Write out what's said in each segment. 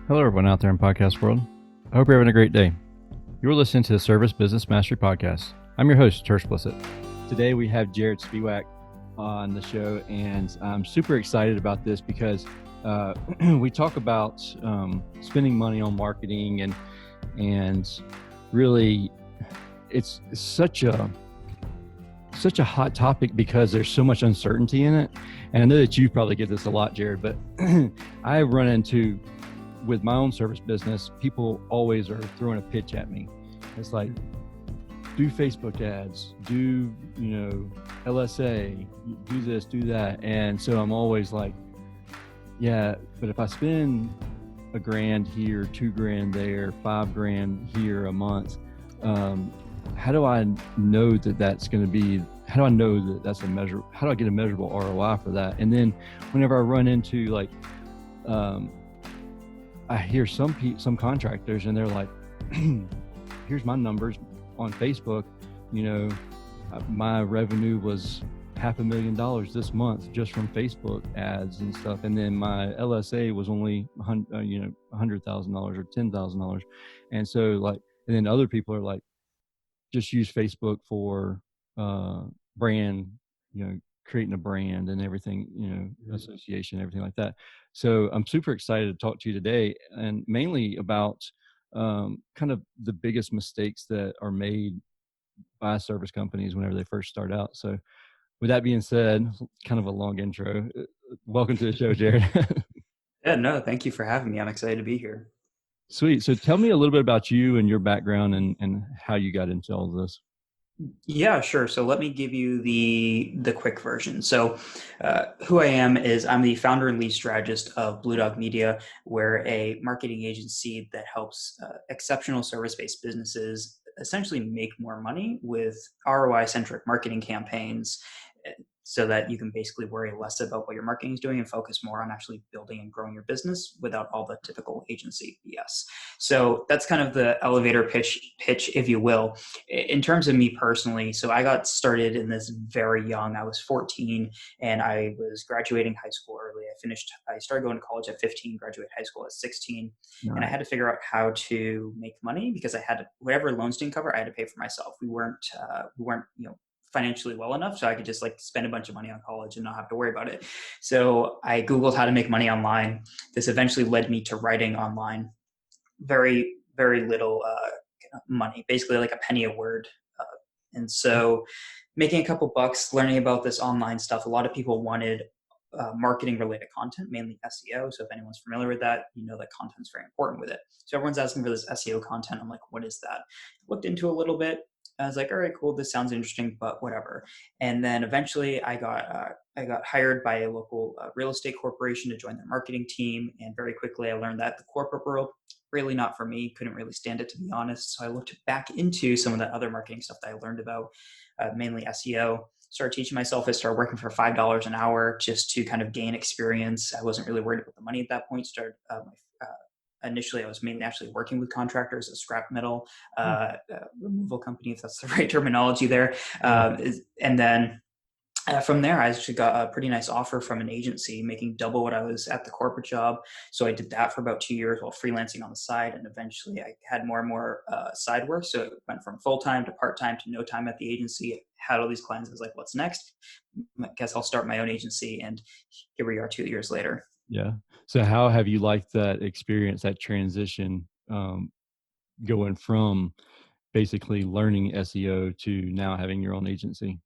Hello, everyone out there in podcast world. I hope you're having a great day. You're listening to the Service Business Mastery Podcast. I'm your host, Tersh. Today we have Jarod Spiewak on the show, and I'm super excited about this because we talk about spending money on marketing, and really, it's such a hot topic because there's so much uncertainty in it. And I know that you probably get this a lot, Jarod, but I run into, with my own service business, people always are throwing a pitch at me. It's like, do Facebook ads, do, LSA, do this, do that. And so I'm always like, yeah, but if I spend $1,000 here, $2,000 there, $5,000 here a month, how do I know that that's going to be, how do I know that that's how do I get a measurable ROI for that? And then whenever I run into I hear some contractors and they're like, here's my numbers on Facebook, my revenue was $500,000 this month just from Facebook ads and stuff. And then my LSA was only, $100,000 or $10,000. And so and then other people are like, just use Facebook for brand, creating a brand and everything, association, everything like that. So I'm super excited to talk to you today, and mainly about kind of the biggest mistakes that are made by service companies whenever they first start out. So with that being said, kind of a long intro. Welcome to the show, Jarod. Yeah, no, thank you for having me. I'm excited to be here. Sweet. So tell me a little bit about you and your background and how you got into all of this. Yeah, sure. So let me give you the quick version. So who I am is I'm the founder and lead strategist of Blue Dog Media. We're a marketing agency that helps exceptional service-based businesses essentially make more money with ROI-centric marketing campaigns, so that you can basically worry less about what your marketing is doing and focus more on actually building and growing your business without all the typical agency BS. So that's kind of the elevator pitch, if you will. In terms of me personally, so I got started in this very young. I was 14 and I was graduating high school early. I started going to college at 15, graduated high school at 16. Nice. And I had to figure out how to make money because I had whatever loans didn't cover, I had to pay for myself. We weren't financially well enough, so I could just spend a bunch of money on college and not have to worry about it. So I Googled how to make money online. This eventually led me to writing online. Very, very little money, basically like a penny a word. And so making a couple bucks, learning about this online stuff. A lot of people wanted marketing related content, mainly SEO. So if anyone's familiar with that, that content's very important with it. So everyone's asking for this SEO content. I'm like, what is that? Looked into a little bit. I was like, all right, cool. This sounds interesting, but whatever. And then eventually I got hired by a local real estate corporation to join their marketing team. And very quickly I learned that the corporate world, really not for me, couldn't really stand it, to be honest. So I looked back into some of that other marketing stuff that I learned about, mainly SEO. Started teaching myself. I started working for $5 an hour just to kind of gain experience. I wasn't really worried about the money at that point. Initially, I was mainly actually working with contractors, a scrap metal removal company, if that's the right terminology there. And then from there, I actually got a pretty nice offer from an agency making double what I was at the corporate job. So I did that for about 2 years while freelancing on the side. And eventually I had more and more side work. So it went from full-time to part-time to no time at the agency. I had all these clients. I was like, what's next? I guess I'll start my own agency. And here we are 2 years later. Yeah. So how have you liked that experience, that transition, going from basically learning SEO to now having your own agency?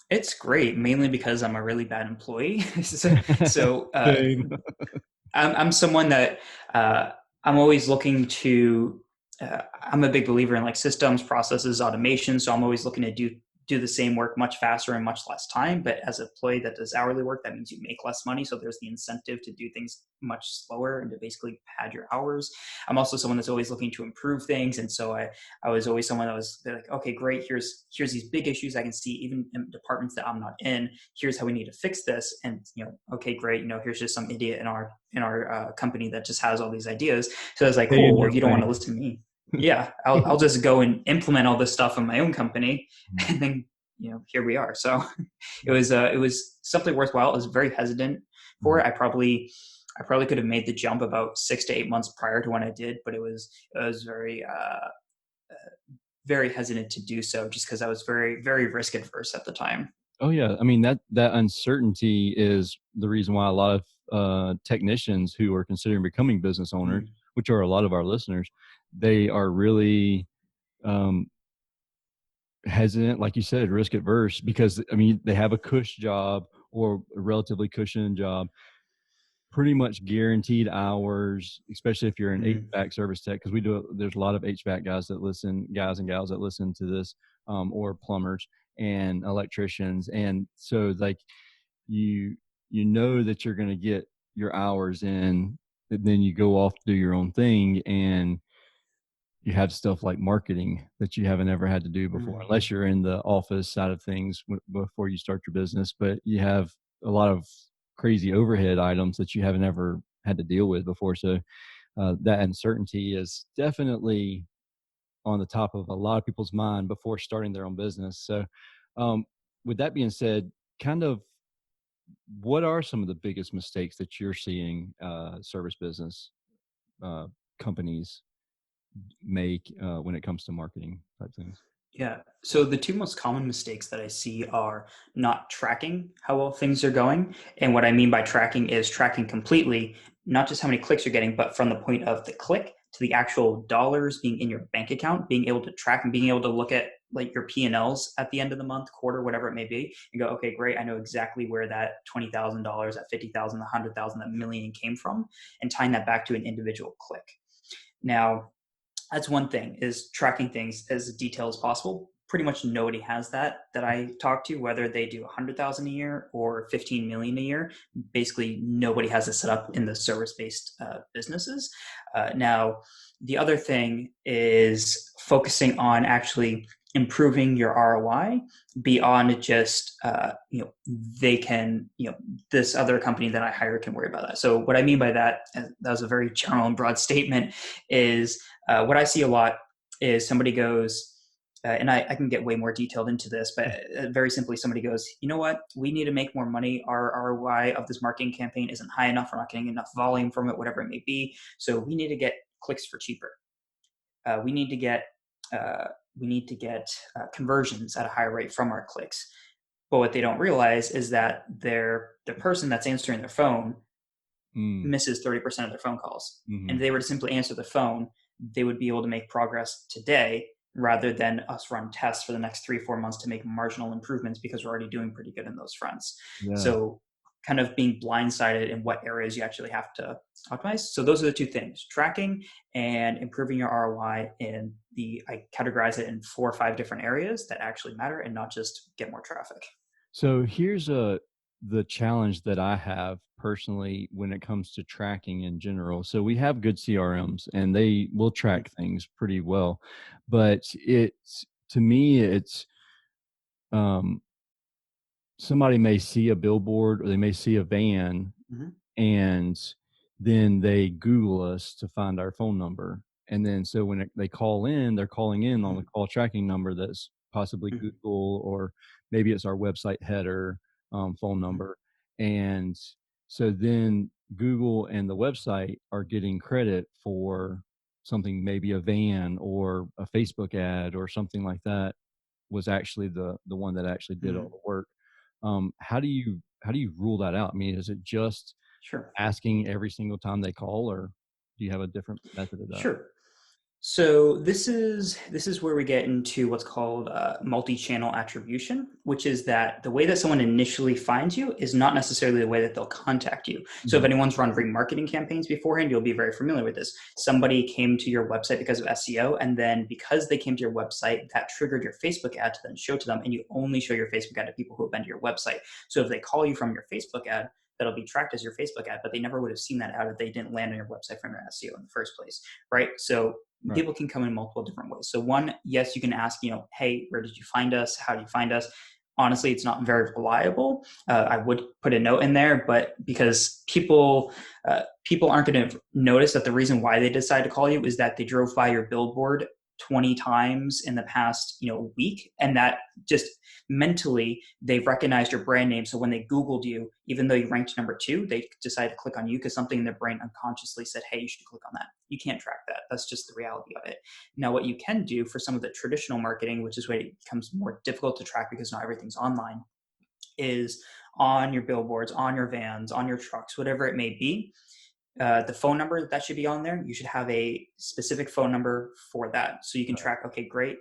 It's great, mainly because I'm a really bad employee. so I'm someone that I'm always looking to, I'm a big believer in systems, processes, automation. So I'm always looking to do the same work much faster and much less time. But as an employee that does hourly work, that means you make less money. So there's the incentive to do things much slower and to basically pad your hours. I'm also someone that's always looking to improve things. And so I was always someone that was like, okay, great. Here's these big issues I can see even in departments that I'm not in. Here's how we need to fix this. And, okay, great. Here's just some idiot in our company that just has all these ideas. So I was like, cool, well, you don't want to listen to me. Yeah, I'll just go and implement all this stuff in my own company, and then here we are. So it was something worthwhile. I was very hesitant for it. I probably I probably could have made the jump about 6 to 8 months prior to when I did, but it was very hesitant to do so just because I was very, very risk adverse at the time. Oh yeah, I mean that uncertainty is the reason why a lot of technicians who are considering becoming business owners, Mm, which are a lot of our listeners, they are really um, hesitant, like you said, risk adverse, because I mean they have a cush job or a relatively cushioned job, pretty much guaranteed hours, especially if you're an mm, HVAC service tech, because we do. There's a lot of HVAC guys and gals that listen to this, or plumbers and electricians, and so like you you know that you're going to get your hours in, and then you go off do your own thing, and you have stuff like marketing that you haven't ever had to do before, mm, unless you're in the office side of things before you start your business. But you have a lot of crazy overhead items that you haven't ever had to deal with before. So that uncertainty is definitely on the top of a lot of people's mind before starting their own business. So, um, with that being said, kind of what are some of the biggest mistakes that you're seeing service business uh, companies make when it comes to marketing type things? yeah. So the two most common mistakes that I see are not tracking how well things are going. And what I mean by tracking is tracking completely, not just how many clicks you're getting, but from the point of the click to the actual dollars being in your bank account, being able to track and being able to look at like your P&Ls at the end of the month, quarter, whatever it may be, and go, okay, great. I know exactly where that $20,000, that 50,000, the 100,000, that million came from, and tying that back to an individual click. Now, that's one thing, is tracking things as detailed as possible. Pretty much nobody has that I talk to, whether they do 100,000 a year or 15 million a year. Basically, nobody has it set up in the service-based businesses. Now, the other thing is focusing on actually improving your ROI beyond just they can, this other company that I hire can worry about that. So what I mean by that, and that was a very general and broad statement, is what I see a lot is somebody goes, and I can get way more detailed into this, but very simply, somebody goes, you know what, we need to make more money. Our ROI of this marketing campaign isn't high enough. We're not getting enough volume from it, whatever it may be. So we need to get clicks for cheaper. We need to get uh, conversions at a higher rate from our clicks. But what they don't realize is that the person that's answering their phone Mm, misses 30% of their phone calls. And if hmm. they were to simply answer the phone, they would be able to make progress today rather than us run tests for the next 3 4 months to make marginal improvements because we're already doing pretty good in those fronts. Yeah. So kind of being blindsided in what areas you actually have to optimize. So those are the two things: tracking and improving your ROI. And I categorize it in 4 or 5 different areas that actually matter and not just get more traffic. So here's the challenge that I have personally when it comes to tracking in general. So we have good CRMs and they will track things pretty well, but it's to me it's um, somebody may see a billboard or they may see a van, Mm-hmm. and then they Google us to find our phone number. And then so when they call in, they're calling in on the call tracking number that's possibly Mm-hmm. Google, or maybe it's our website header phone number. And so then Google and the website are getting credit for something, maybe a van or a Facebook ad or something like that was actually the one that actually did all Mm-hmm. the work. How do you rule that out? I mean, is it just Sure. asking every single time they call, or do you have a different method of that? Sure. So this is where we get into what's called multi-channel attribution, which is that the way that someone initially finds you is not necessarily the way that they'll contact you. So if Mhm. anyone's run remarketing campaigns beforehand, you'll be very familiar with this. Somebody came to your website because of SEO, and then because they came to your website, that triggered your Facebook ad to then show to them, and you only show your Facebook ad to people who have been to your website. So if they call you from your Facebook ad, that'll be tracked as your Facebook ad, but they never would have seen that ad if they didn't land on your website from your SEO in the first place, right? So Right. people can come in multiple different ways. So one, yes, you can ask, hey, where did you find us? How do you find us? Honestly, it's not very reliable. I would put a note in there, but because people aren't going to notice that the reason why they decide to call you is that they drove by your billboard 20 times in the past, week. And that just mentally, they've recognized your brand name. So when they Googled you, even though you ranked number 2, they decided to click on you because something in their brain unconsciously said, hey, you should click on that. You can't track that. That's just the reality of it. Now, what you can do for some of the traditional marketing, which is where it becomes more difficult to track because not everything's online, is on your billboards, on your vans, on your trucks, whatever it may be. The phone number that should be on there, you should have a specific phone number for that. So you can track, okay, great,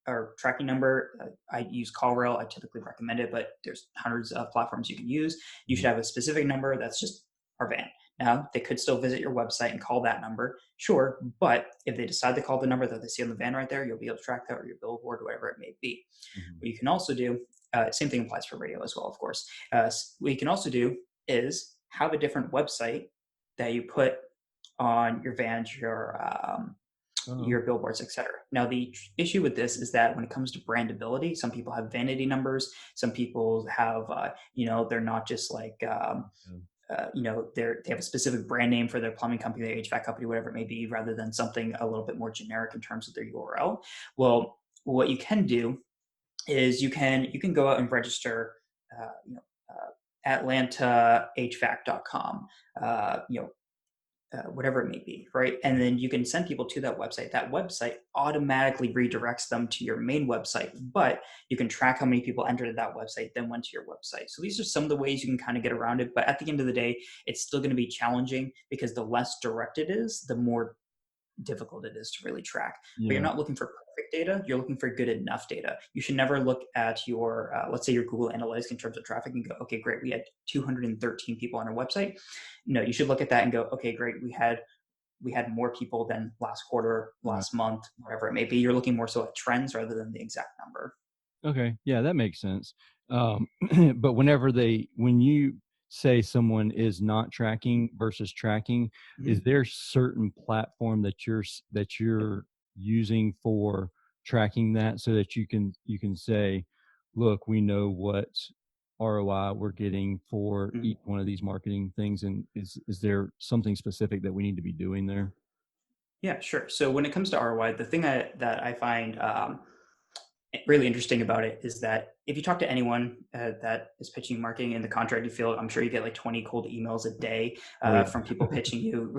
or tracking number. I use CallRail. I typically recommend it, but there's hundreds of platforms you can use. You should have a specific number that's just our van. Now, they could still visit your website and call that number, sure, but if they decide to call the number that they see on the van right there, you'll be able to track that, or your billboard, whatever it may be. What you can also do, same thing applies for radio as well, of course. What you can also do is have a different website that you put on your vans, your billboards, etc. Now, the issue with this is that when it comes to brandability, some people have vanity numbers. Some people have, they're not just like, they have a specific brand name for their plumbing company, their HVAC company, whatever it may be, rather than something a little bit more generic in terms of their URL. Well, what you can do is you can go out and register, AtlantaHVAC.com, whatever it may be, right? And then you can send people to that website. That website automatically redirects them to your main website, but you can track how many people entered that website, then went to your website. So these are some of the ways you can kind of get around it. But at the end of the day, it's still going to be challenging because the less direct it is, the more difficult it is to really track. But you're not looking for perfect data, you're looking for good enough data. You should never look at your, let's say your Google Analytics in terms of traffic and go, okay, great, we had 213 people on our website. No, you should look at that and go, okay, great, we had more people than last quarter, last month, whatever it may be. You're looking more so at trends rather than the exact number. Okay. Yeah, that makes sense. But when you say someone is not tracking versus tracking, is there certain platform that you're using for tracking that so that you can say, look, we know what ROI we're getting for each one of these marketing things, and is there something specific that we need to be doing there? Yeah, sure. So when it comes to ROI, the thing that I find really interesting about it is that if you talk to anyone that is pitching marketing in the contracting field, I'm sure you get like 20 cold emails a day from people pitching you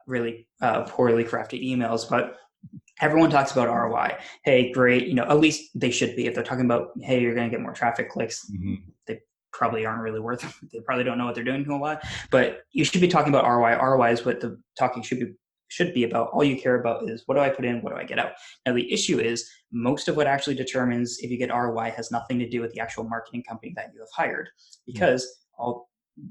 really poorly crafted emails. But everyone talks about ROI. Hey, great. At least they should be. If they're talking about, hey, you're going to get more traffic clicks, they probably aren't really worth it. They probably don't know what they're doing a lot. But you should be talking about ROI. ROI is what the talking should be about. All you care about is, what do I put in? What do I get out? Now, the issue is most of what actually determines if you get ROI has nothing to do with the actual marketing company that you have hired, because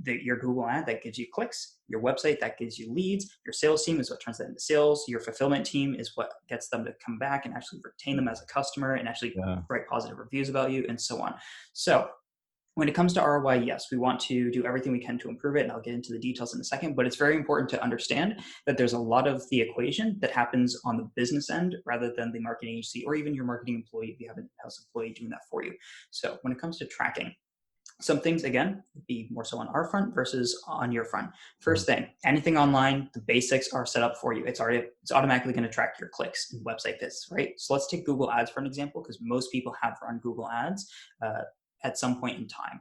your Google ad, that gives you clicks, your website, that gives you leads, your sales team is what turns that into sales, your fulfillment team is what gets them to come back and actually retain them as a customer and actually write positive reviews about you, and so on. So when it comes to ROI, yes, we want to do everything we can to improve it, and I'll get into the details in a second, but it's very important to understand that there's a lot of the equation that happens on the business end rather than the marketing agency or even your marketing employee if you have an in-house employee doing that for you. So when it comes to tracking, some things, again, would be more so on our front versus on your front. First thing, anything online, the basics are set up for you. It's automatically going to track your clicks and website visits, right? So let's take Google Ads for an example, because most people have run Google Ads at some point in time.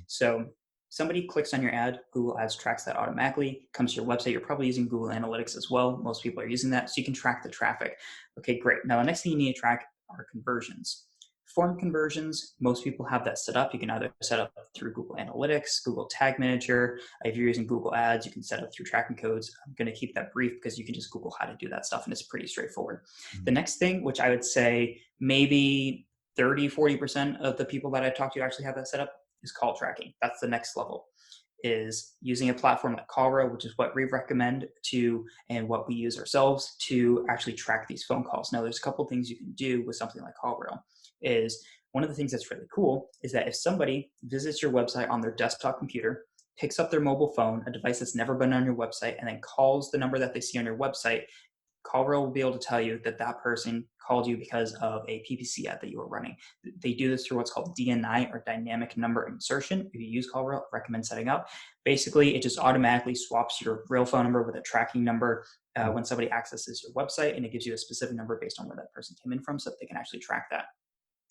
So somebody clicks on your ad, Google Ads tracks that automatically, comes to your website. You're probably using Google Analytics as well. Most people are using that, so you can track the traffic. Okay, great. Now, the next thing you need to track are conversions. Form conversions, most people have that set up. You can either set up through Google Analytics, Google Tag Manager. If you're using Google Ads, you can set up through tracking codes. I'm going to keep that brief because you can just Google how to do that stuff, and it's pretty straightforward. The next thing, which I would say maybe 30-40% of the people that I talk to actually have that set up, is call tracking. That's the next level, is using a platform like CallRail, which is what we recommend to and what we use ourselves to actually track these phone calls. Now, there's a couple things you can do with something like CallRail. Is one of the things that's really cool is that if somebody visits your website on their desktop computer, picks up their mobile phone, a device that's never been on your website, and then calls the number that they see on your website, CallRail will be able to tell you that that person called you because of a PPC ad that you were running. They do this through what's called DNI, or dynamic number insertion. If you use CallRail, I recommend setting up. Basically, it just automatically swaps your real phone number with a tracking number when somebody accesses your website, and it gives you a specific number based on where that person came in from so that they can actually track that.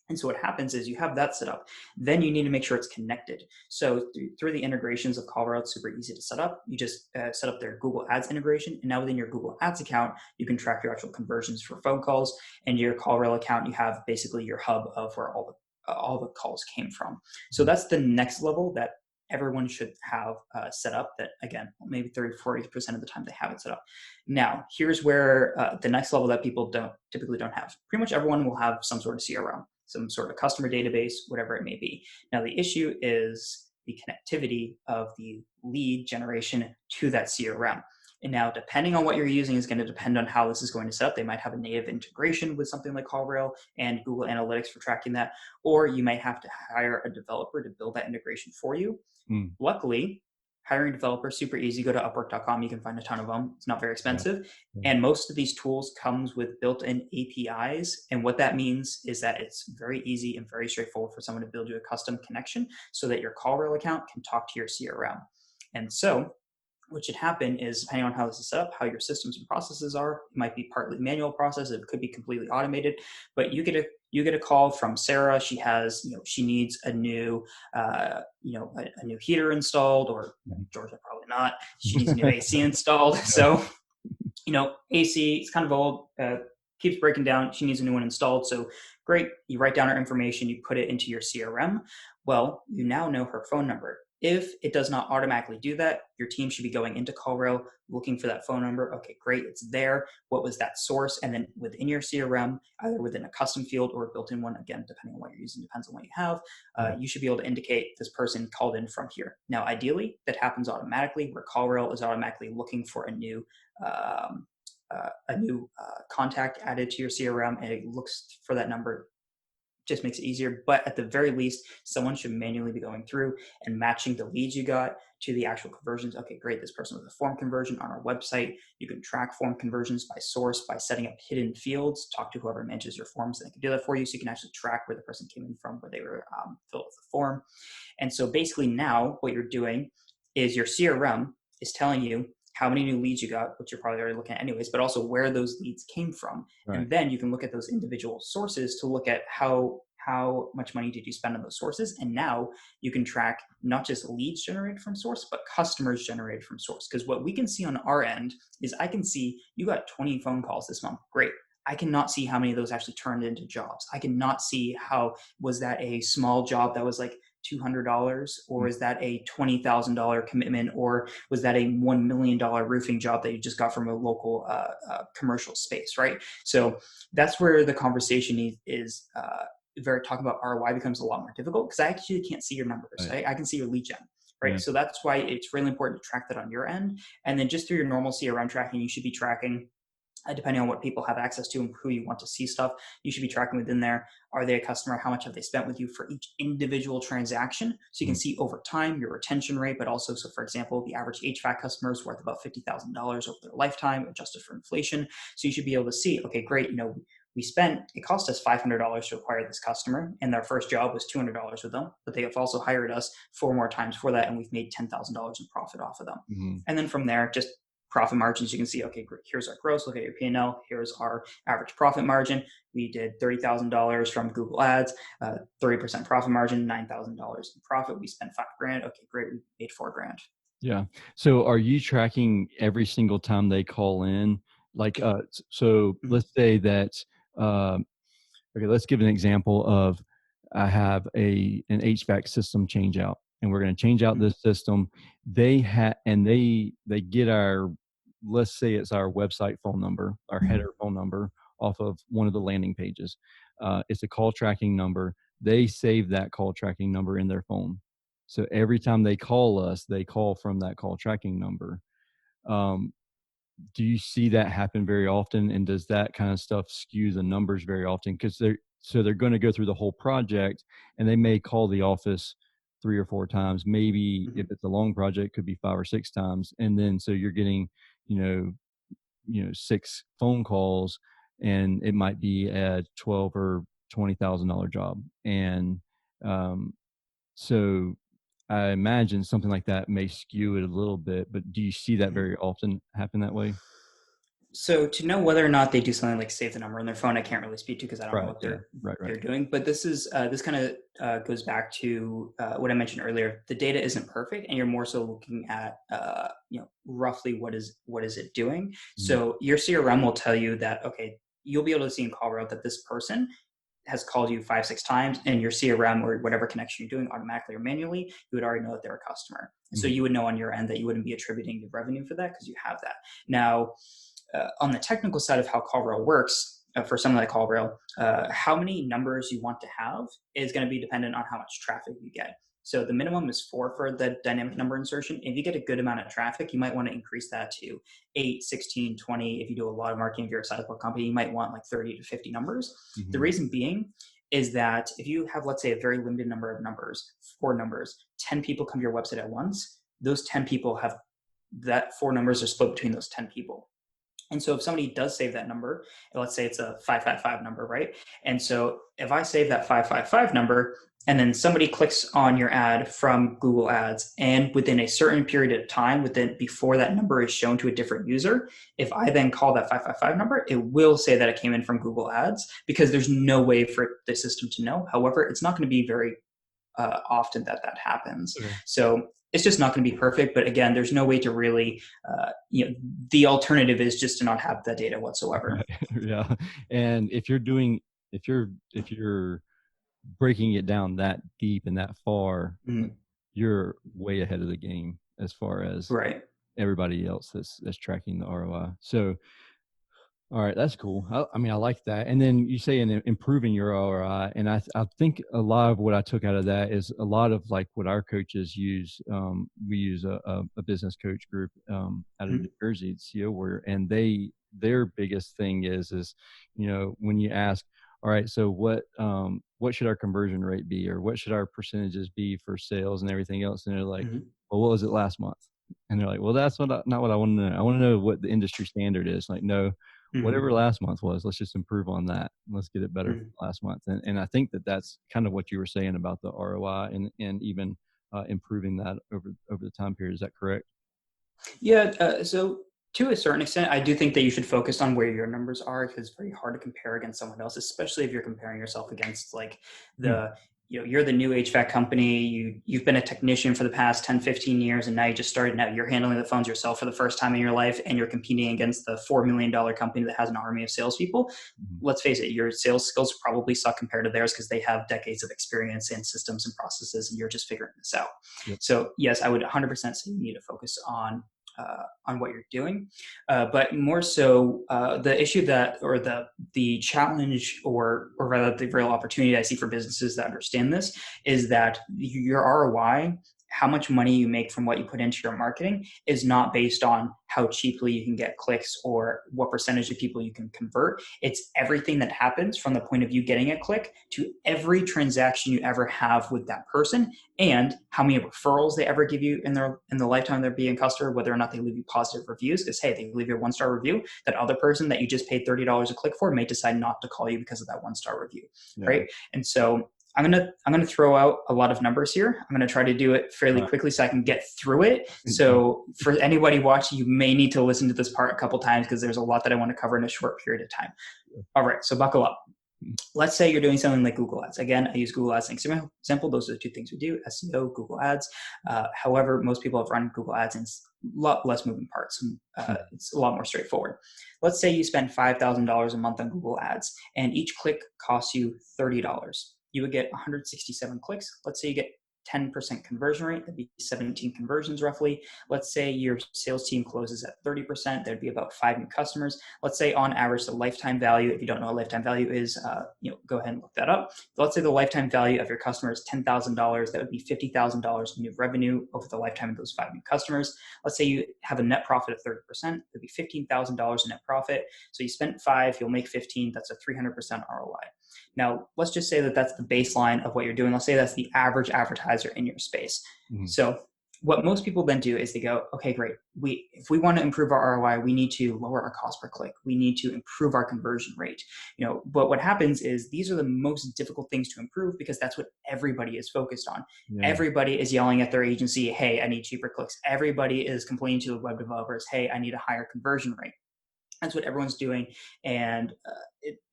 And so what happens is you have that set up. Then you need to make sure it's connected. So through the integrations of CallRail, it's super easy to set up. You just set up their Google Ads integration. And now within your Google Ads account, you can track your actual conversions for phone calls. And your CallRail account, you have basically your hub of where all the calls came from. So that's the next level that everyone should have set up, that again, maybe 30-40% of the time they have it set up. Now, here's where the next level that people typically don't have. Pretty much everyone will have some sort of CRM, some sort of customer database, whatever it may be. Now, the issue is the connectivity of the lead generation to that CRM. And now, depending on what you're using is going to depend on how this is going to set up. They might have a native integration with something like CallRail and Google Analytics for tracking that, or you might have to hire a developer to build that integration for you. Luckily, hiring a developer is super easy. Go to upwork.com. You can find a ton of them. It's not very expensive. And most of these tools comes with built-in APIs. And what that means is that it's very easy and very straightforward for someone to build you a custom connection so that your CallRail account can talk to your CRM. And so what should happen is, depending on how this is set up, how your systems and processes are, it might be partly manual process, it could be completely automated, but you get a call from Sarah. She has, she needs a new, a new heater installed, or Georgia, probably not. She needs a new AC installed. So, AC, it's kind of old, keeps breaking down. She needs a new one installed. So great. You write down her information, you put it into your CRM. Well, you now know her phone number. If it does not automatically do that, your team should be going into CallRail, looking for that phone number. Okay, great, it's there. What was that source? And then within your CRM, either within a custom field or a built-in one, again, depending on what you're using, depends on what you have, you should be able to indicate this person called in from here. Now, ideally, that happens automatically, where CallRail is automatically looking for a new contact added to your CRM, and it looks for that number, just makes it easier. But at the very least, someone should manually be going through and matching the leads you got to the actual conversions. Okay, great. This person was a form conversion on our website. You can track form conversions by source by setting up hidden fields. Talk to whoever manages your forms, and they can do that for you. So you can actually track where the person came in from, where they were filled with the form. And so basically now what you're doing is your CRM is telling you how many new leads you got, which you're probably already looking at anyways, but also where those leads came from. Right. And then you can look at those individual sources to look at how much money did you spend on those sources. And now you can track not just leads generated from source, but customers generated from source. Because what we can see on our end is, I can see you got 20 phone calls this month. Great. I cannot see how many of those actually turned into jobs. I cannot see was that a small job that was like $200, or is that a $20,000 commitment, or was that a $1 million roofing job that you just got from a local commercial space, right? So that's where the conversation is talking about ROI becomes a lot more difficult, because I actually can't see your numbers. Right? I can see your lead gen, right? Yeah. So that's why it's really important to track that on your end. And then just through your normal CRM tracking, you should be tracking, depending on what people have access to and who you want to see stuff, you should be tracking within there. Are they a customer? How much have they spent with you for each individual transaction? So you can see over time your retention rate, but also, so for example, the average HVAC customer is worth about $50,000 over their lifetime, adjusted for inflation. So you should be able to see, okay, great, it cost us $500 to acquire this customer, and their first job was $200 with them, but they have also hired us 4 more times for that, and we've made $10,000 in profit off of them. Mm-hmm. And then from there, just profit margins, you can see, okay, here's our gross, look at your P&L, here's our average profit margin. We did $30,000 from Google Ads, 30% profit margin, $9,000 in profit. We spent $5,000. Okay, great, we made $4,000. Yeah. So are you tracking every single time they call in? Like, so let's say that, okay, let's give an example of, I have an HVAC system change out, and we're going to change out this system. They get our, let's say it's our website phone number, our header phone number off of one of the landing pages. It's a call tracking number. They save that call tracking number in their phone. So every time they call us, they call from that call tracking number. Do you see that happen very often? And does that kind of stuff skew the numbers very often? Because they're going to go through the whole project, and they may call the office 3 or 4 times. Maybe if it's a long project, could be 5 or 6 times. And then so you're getting, 6 phone calls, and it might be a $12,000 or $20,000 job. And so I imagine something like that may skew it a little bit, but do you see that very often happen that way? So to know whether or not they do something like save the number on their phone, I can't really speak to because I don't know Right. what Yeah. Right. Right. they're doing. But this kind of goes back to what I mentioned earlier. The data isn't perfect, and you're more so looking at roughly what is it doing. Mhm. So your CRM will tell you that, okay, you'll be able to see in call route that this person has called you 5, 6 times, and your CRM or whatever connection you're doing automatically or manually, you would already know that they're a customer. And so Mhm. you would know on your end that you wouldn't be attributing the revenue for that because you have that. Now, on the technical side of how CallRail works, for something like CallRail, how many numbers you want to have is going to be dependent on how much traffic you get. So the minimum is 4 for the dynamic number insertion. If you get a good amount of traffic, you might want to increase that to 8, 16, 20. If you do a lot of marketing, if you're a sizable company, you might want like 30 to 50 numbers. The Mhm. reason being is that if you have, let's say, a very limited number of numbers, 4 numbers, 10 people come to your website at once, those 10 people have that 4 numbers are split between those 10 people. And so if somebody does save that number, let's say it's a 555 number, right? And so if I save that 555 number and then somebody clicks on your ad from Google Ads and within a certain period of time within before that number is shown to a different user, if I then call that 555 number, it will say that it came in from Google Ads because there's no way for the system to know. However, it's not going to be very often that happens. Okay. So it's just not going to be perfect. But again, there's no way to really, the alternative is just to not have that data whatsoever. Right. Yeah. And if you're breaking it down that deep and that far, Mhm. you're way ahead of the game as far as Right. everybody else that's tracking the ROI. So, all right, that's cool. I mean, I like that. And then you say in improving your ROI, and I think a lot of what I took out of that is a lot of like what our coaches use. We use a business coach group out of New Mhm. Jersey, CO Warrior, and their biggest thing is when you ask, all right, so what should our conversion rate be, or what should our percentages be for sales and everything else, and they're like, Mhm. well, what was it last month? And they're like, well, that's not what I want to know. I want to know what the industry standard is. Like, no, whatever Mhm. last month was, let's just improve on that. Let's get it better Mhm. for last month. And I think that's kind of what you were saying about the ROI and even improving that over the time period. Is that correct? Yeah. So to a certain extent, I do think that you should focus on where your numbers are because it's very hard to compare against someone else, especially if you're comparing yourself against like Hmm. the, you're the new HVAC company. You've been a technician for the past 10, 15 years, and now you just started out. You're handling the phones yourself for the first time in your life, and you're competing against the $4 million company that has an army of salespeople. Hmm. Let's face it, your sales skills probably suck compared to theirs because they have decades of experience in systems and processes, and you're just figuring this out. Yep. So yes, I would 100% say you need to focus on what you're doing, but more so the issue that or the challenge or rather the real opportunity I see for businesses that understand this is that your ROI, how much money you make from what you put into your marketing, is not based on how cheaply you can get clicks or what percentage of people you can convert. It's everything that happens from the point of you getting a click to every transaction you ever have with that person, and how many referrals they ever give you in the lifetime of their being a customer, whether or not they leave you positive reviews. Because hey, they leave you a 1 star review, that other person that you just paid $30 a click for may decide not to call you because of that 1 star review, Yeah. right? And so I'm gonna throw out a lot of numbers here. I'm gonna try to do it fairly All quickly so I can get through it. right. Yeah. So for anybody watching, you may need to listen to this part a couple times because there's a lot that I want to cover in a short period of time. All right, so buckle up. Let's say you're doing something like Google Ads. Again, I use Google Ads as an example. Those are the two things we do: SEO, Google Ads. However, most people have run Google Ads and it's a lot less moving parts. It's a lot more straightforward. Let's say you spend $5,000 a month on Google Ads, and each click costs you $30. You would get 167 clicks. Let's say you get 10% conversion rate, that'd be 17 conversions roughly. Let's say your sales team closes at 30%, there'd be about 5 new customers. Let's say on average, the lifetime value, if you don't know what lifetime value is, go ahead and look that up. So let's say the lifetime value of your customer is $10,000. That would be $50,000 in new revenue over the lifetime of those 5 new customers. Let's say you have a net profit of 30%. That'd be $15,000 in net profit. So you spent 5, you'll make 15. That's a 300% ROI. Now, let's just say that that's the baseline of what you're doing. Let's say that's the average advertiser in your space. Mhm. So what most people then do is they go, okay, great. If we want to improve our ROI, we need to lower our cost per click. We need to improve our conversion rate. But what happens is these are the most difficult things to improve because that's what everybody is focused on. Yeah. Everybody is yelling at their agency, hey, I need cheaper clicks. Everybody is complaining to the web developers, hey, I need a higher conversion rate. That's what everyone's doing, and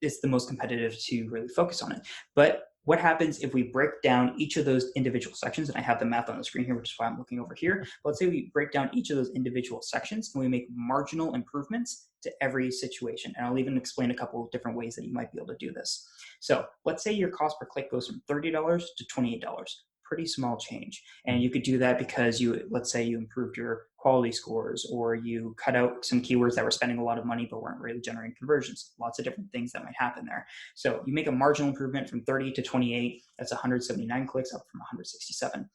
it's the most competitive to really focus on it. But what happens if we break down each of those individual sections? And I have the math on the screen here, which is why I'm looking over here. But let's say we break down each of those individual sections and we make marginal improvements to every situation. And I'll even explain a couple of different ways that you might be able to do this. So let's say your cost per click goes from $30 to $28. Pretty small change. And you could do that because let's say you improved your quality scores, or you cut out some keywords that were spending a lot of money but weren't really generating conversions. Lots of different things that might happen there. So you make a marginal improvement from 30 to 28. That's 179 clicks, up from 167.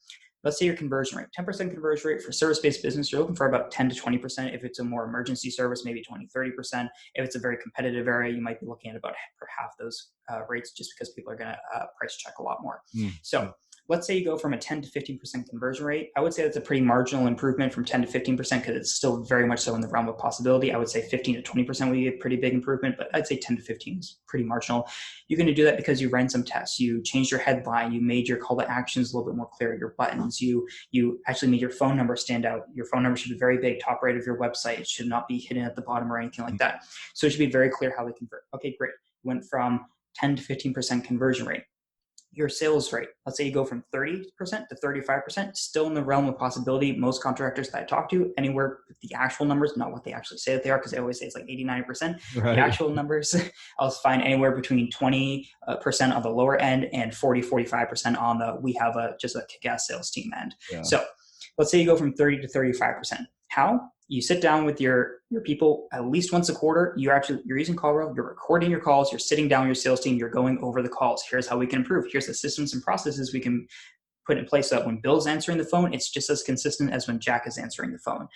Let's say your conversion rate, 10% conversion rate for service-based business, you're looking for about 10 to 20%. If it's a more emergency service, maybe 20, 30%. If it's a very competitive area, you might be looking at about half those rates, just because people are going to price check a lot more. So let's say you go from a 10 to 15% conversion rate. I would say that's a pretty marginal improvement from 10 to 15%, because it's still very much so in the realm of possibility. I would say 15 to 20% would be a pretty big improvement, but I'd say 10 to 15 is pretty marginal. You're going to do that because you ran some tests. You changed your headline. You made your call to actions a little bit more clear, your buttons. You actually made your phone number stand out. Your phone number should be very big, top right of your website. It should not be hidden at the bottom or anything like that. So it should be very clear how they convert. Okay, great. Went from 10 to 15% conversion rate. Your sales rate, let's say you go from 30% to 35%, still in the realm of possibility. Most contractors that I talk to, anywhere with the actual numbers, not what they actually say that they are, because they always say it's like 89%. Right. The actual numbers, I'll find anywhere between 20% on the lower end and 45% on the we have just a kick-ass sales team end. Yeah. So let's say you go from 30 to 35%. How? You sit down with your people at least once a quarter. You're using CallRail, you're recording your calls, you're sitting down with your sales team, you're going over the calls. Here's how we can improve. Here's the systems and processes we can put in place so that when Bill's answering the phone, it's just as consistent as when Jack is answering the phone.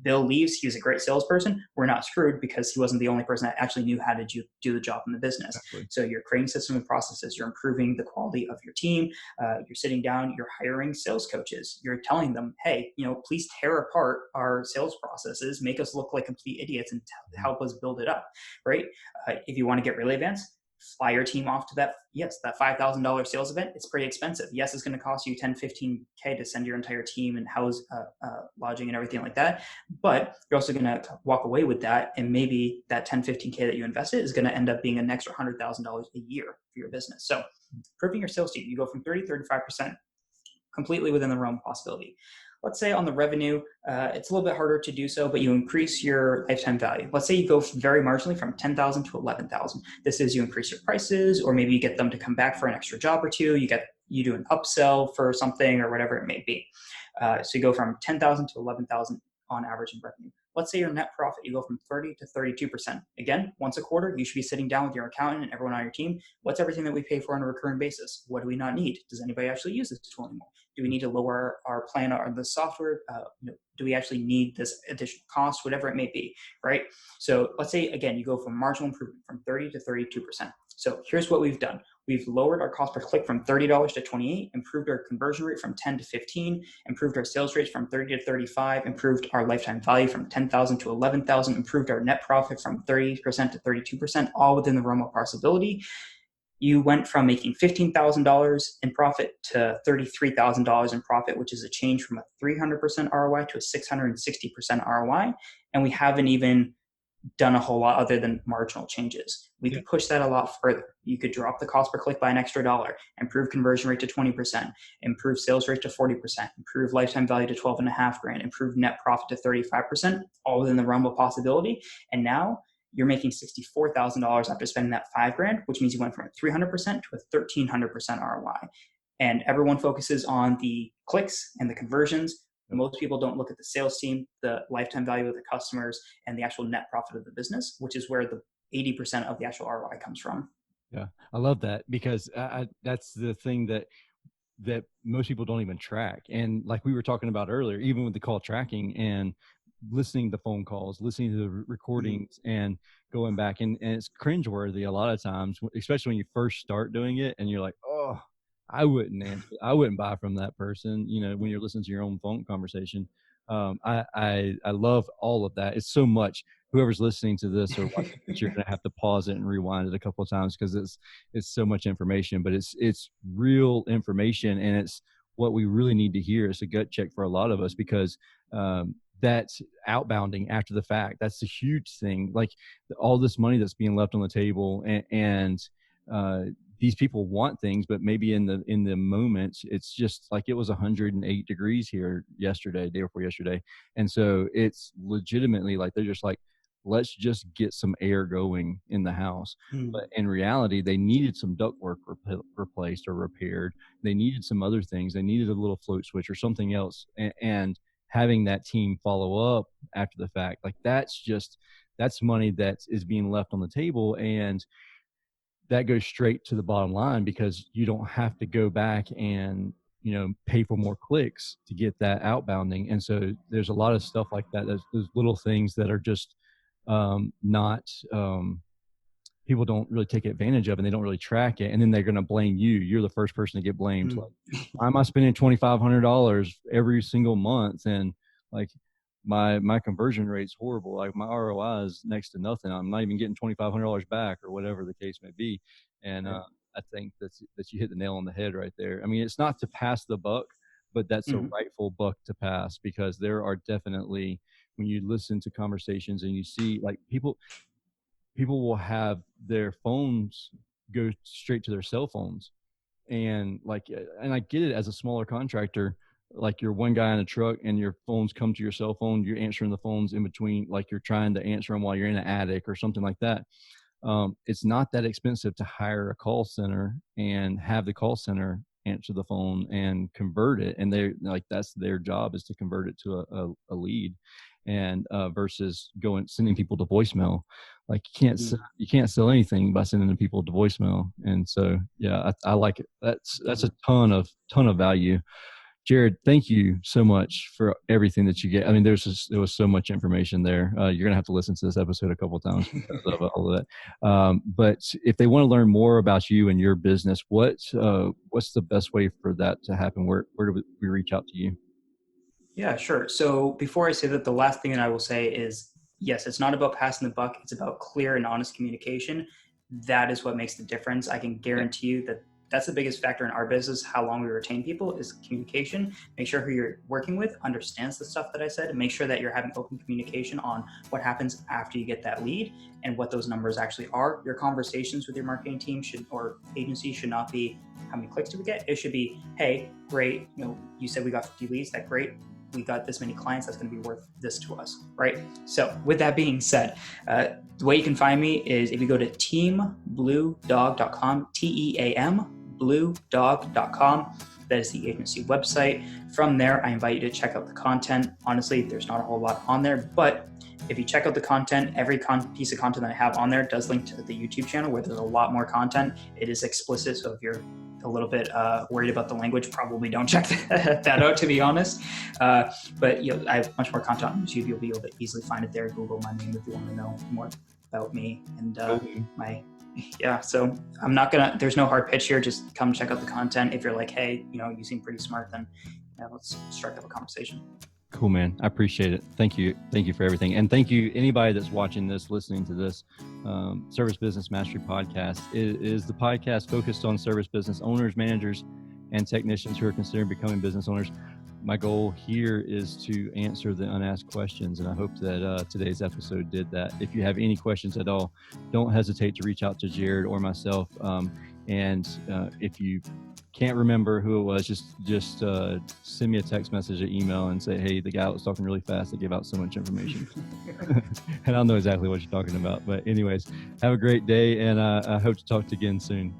Bill leaves, he was a great salesperson. We're not screwed because he wasn't the only person that actually knew how to do the job in the business. Exactly. So you're creating systems and processes, you're improving the quality of your team, you're sitting down, you're hiring sales coaches, you're telling them, hey, please tear apart our sales processes, make us look like complete idiots, and help us build it up, right? If you want to get really advanced, fly your team off to that $5,000 sales event. It's pretty expensive. Yes, it's going to cost you 10, 15K to send your entire team and house lodging and everything like that. But you're also going to walk away with that. And maybe that 10, 15K that you invested is going to end up being an extra $100,000 a year for your business. So improving your sales team, you go from 30, 35%, completely within the realm of possibility. Let's say on the revenue, it's a little bit harder to do so, but you increase your lifetime value. Let's say you go very marginally from 10,000 to 11,000. This is you increase your prices, or maybe you get them to come back for an extra job or two. You do an upsell for something or whatever it may be. So you go from 10,000 to 11,000 on average in revenue. Let's say your net profit, you go from 30 to 32%. Again, once a quarter, you should be sitting down with your accountant and everyone on your team. What's everything that we pay for on a recurring basis? What do we not need? Does anybody actually use this tool anymore? Do we need to lower our plan or the software? Do we actually need this additional cost? Whatever it may be, right? So let's say, again, you go from marginal improvement from 30 to 32%. So here's what we've done. We've lowered our cost per click from $30 to $28, improved our conversion rate from 10 to 15, improved our sales rates from 30 to 35, improved our lifetime value from 10,000 to 11,000, improved our net profit from 30% to 32%, all within the realm of possibility. You went from making $15,000 in profit to $33,000 in profit, which is a change from a 300% ROI to a 660% ROI. And we haven't even done a whole lot other than marginal changes. We could push that a lot further. You could drop the cost per click by an extra $1, improve conversion rate to 20%, improve sales rate to 40%, improve lifetime value to 12.5 grand, improve net profit to 35%, all within the realm of possibility. And now you're making $64,000 after spending that $5 grand, which means you went from a 300% to a 1,300% ROI. And everyone focuses on the clicks and the conversions. Most people don't look at the sales team, the lifetime value of the customers, and the actual net profit of the business, which is where the 80% of the actual ROI comes from. Yeah, I love that, because that's the thing that most people don't even track. And like we were talking about earlier, even with the call tracking and listening to phone calls, listening to the recordings, and going back, and it's cringeworthy a lot of times, especially when you first start doing it and you're like, oh, I wouldn't answer. I wouldn't buy from that person. When you're listening to your own phone conversation. I love all of that. It's so much. Whoever's listening to this or watching this, you're gonna have to pause it and rewind it a couple of times, because it's so much information. But it's real information, and it's what we really need to hear. It's a gut check for a lot of us, because that outbounding after the fact, that's a huge thing. Like all this money that's being left on the table, and these people want things, but maybe in the moment, it's just like it was 108 degrees here yesterday, day before yesterday. And so it's legitimately like, they're just like, let's just get some air going in the house. But in reality, they needed some ductwork replaced or repaired. They needed some other things. They needed a little float switch or something else. And having that team follow up after the fact, like that's money that is being left on the table. And that goes straight to the bottom line, because you don't have to go back and, pay for more clicks to get that outbounding. And so there's a lot of stuff like that. Those little things that are just not people don't really take advantage of, and they don't really track it. And then they're going to blame you. You're the first person to get blamed. Like, why am I spending $2,500 every single month? And like, my conversion rate's horrible. Like my ROI is next to nothing. I'm not even getting $2,500 back, or whatever the case may be. And I think that you hit the nail on the head right there. I mean, it's not to pass the buck, but that's a rightful buck to pass, because there are definitely, when you listen to conversations and you see like people will have their phones go straight to their cell phones. And I get it, as a smaller contractor, like you're one guy in a truck and your phones come to your cell phone, you're answering the phones in between, like you're trying to answer them while you're in an attic or something like that. It's not that expensive to hire a call center and have the call center answer the phone and convert it. And they're like, that's their job, is to convert it to a lead, and versus sending people to voicemail. Like you can't sell anything by sending people to voicemail. And so, yeah, I like it. That's a ton of value. Jarod, thank you so much for everything that you get. I mean, there was so much information there. You're going to have to listen to this episode a couple of times because of all of that. But if they want to learn more about you and your business, what's the best way for that to happen? Where do we reach out to you? Yeah, sure. So before I say that, the last thing that I will say is, yes, it's not about passing the buck. It's about clear and honest communication. That is what makes the difference. I can guarantee you that that's the biggest factor in our business. How long we retain people is communication. Make sure who you're working with understands the stuff that I said, and make sure that you're having open communication on what happens after you get that lead and what those numbers actually are. Your conversations with your marketing team or agency should not be, how many clicks do we get? It should be, hey, great. You said we got 50 leads. That's great. We got this many clients, that's going to be worth this to us, right? So with that being said, the way you can find me is if you go to teambluedog.com, TEAM, bluedog.com. That is the agency website. From there, I invite you to check out the content. Honestly, there's not a whole lot on there, but if you check out the content, every piece of content that I have on there does link to the YouTube channel, where there's a lot more content. It is explicit, so if you're a little bit worried about the language, probably don't check that out, to be honest. But I have much more content on YouTube. You'll be able to easily find it there. Google my name if you want to know more about me and so I'm not there's no hard pitch here. Just come check out the content. If you're like, hey, you seem pretty smart, then let's strike up a conversation. Cool, man. I appreciate it. Thank you. Thank you for everything. And thank you, anybody that's watching this, listening to this. Service Business Mastery Podcast is the podcast focused on service business owners, managers, and technicians who are considering becoming business owners. My goal here is to answer the unasked questions, and I hope that today's episode did that. If you have any questions at all, don't hesitate to reach out to Jarod or myself. And if you can't remember who it was, just send me a text message or email and say, hey, the guy was talking really fast that gave out so much information. And I'll know exactly what you're talking about. But anyways, have a great day, and I hope to talk to you again soon.